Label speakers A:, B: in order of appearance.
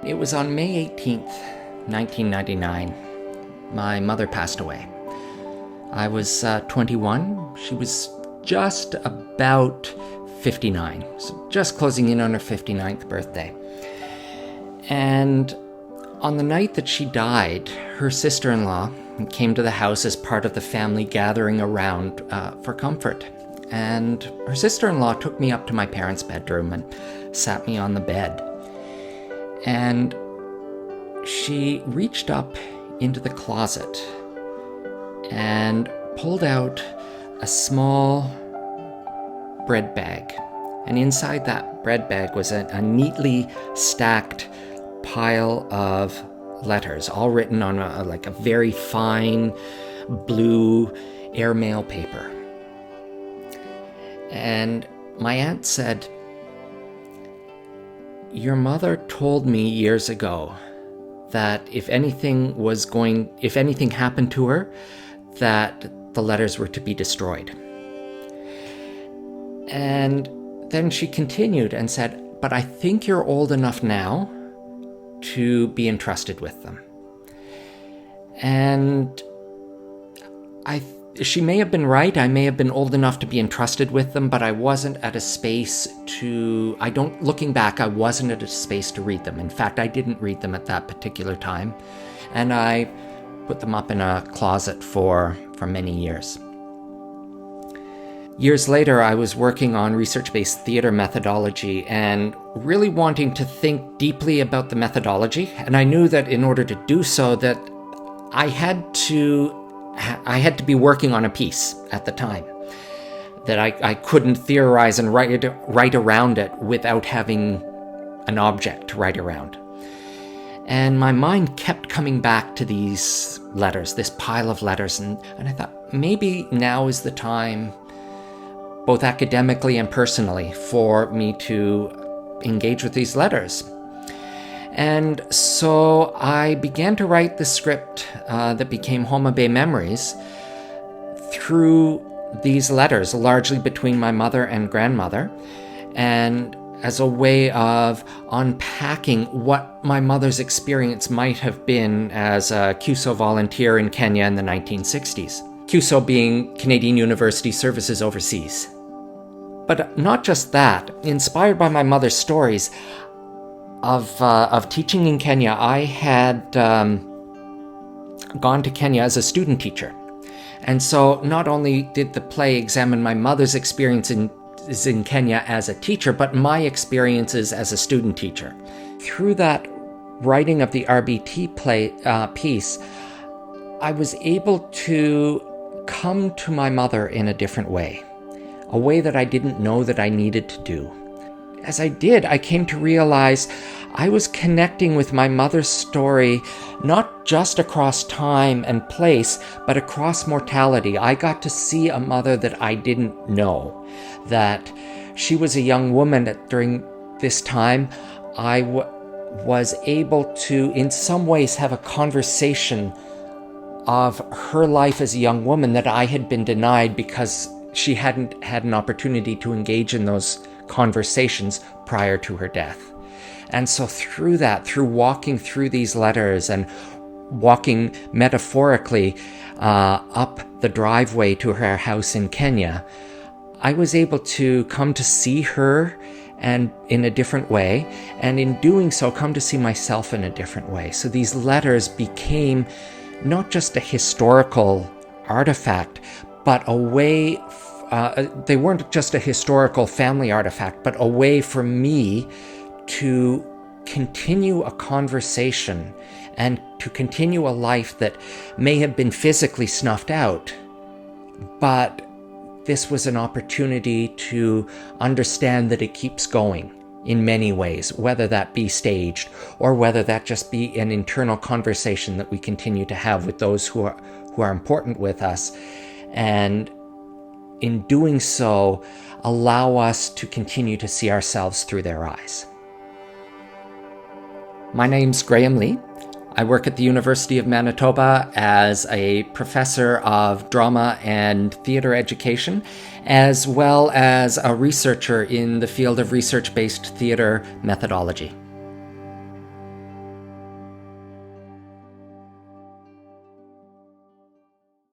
A: It was on May 18th, 1999. My mother passed away. I was 21. She was just about 59, so just closing in on her 59th birthday. And on the night that she died, her sister-in-law came to the house as part of the family gathering around for comfort. And her sister-in-law took me up to my parents' bedroom and sat me on the bed. And she reached up into the closet and pulled out a small bread bag. And inside that bread bag was a neatly stacked pile of letters, all written on a very fine blue airmail paper. And my aunt said, "Your mother told me years ago that if anything happened to her, that the letters were to be destroyed." And then she continued and said, "But I think you're old enough now to be entrusted with them." And she may have been right. I may have been old enough to be entrusted with them, but I wasn't at a space looking back, I wasn't at a space to read them. In fact, I didn't read them at that particular time. And I put them up in a closet for many years. Years later, I was working on research-based theater methodology and really wanting to think deeply about the methodology. And I knew that in order to do so, that I had to be working on a piece at the time, that I couldn't theorize and write around it without having an object to write around. And my mind kept coming back to these letters, this pile of letters, and I thought maybe now is the time, both academically and personally, for me to engage with these letters. And so I began to write the script that became Homa Bay Memories through these letters, largely between my mother and grandmother, and as a way of unpacking what my mother's experience might have been as a CUSO volunteer in Kenya in the 1960s. CUSO being Canadian University Services Overseas. But not just that, inspired by my mother's stories of teaching in Kenya, I had gone to Kenya as a student teacher. And so not only did the play examine my mother's experience in Kenya as a teacher, but my experiences as a student teacher. Through that writing of the RbT piece, I was able to come to my mother in a different way, a way that I didn't know that I needed to do. As I did, I came to realize I was connecting with my mother's story, not just across time and place, but across mortality. I got to see a mother that I didn't know, that she was a young woman during this time. I was able to, in some ways, have a conversation of her life as a young woman that I had been denied because she hadn't had an opportunity to engage in those conversations prior to her death. And so through walking through these letters and walking metaphorically up the driveway to her house in Kenya, I was able to come to see her and in a different way, and in doing so, come to see myself in a different way. So these letters became not just a historical artifact, but a way, they weren't just a historical family artifact, but a way for me to continue a conversation and to continue a life that may have been physically snuffed out, but this was an opportunity to understand that it keeps going in many ways, whether that be staged or whether that just be an internal conversation that we continue to have with those who are important with us, and in doing so, allow us to continue to see ourselves through their eyes. My name's Graham Lee. I work at the University of Manitoba as a professor of drama and theatre education, as well as a researcher in the field of research-based theatre methodology.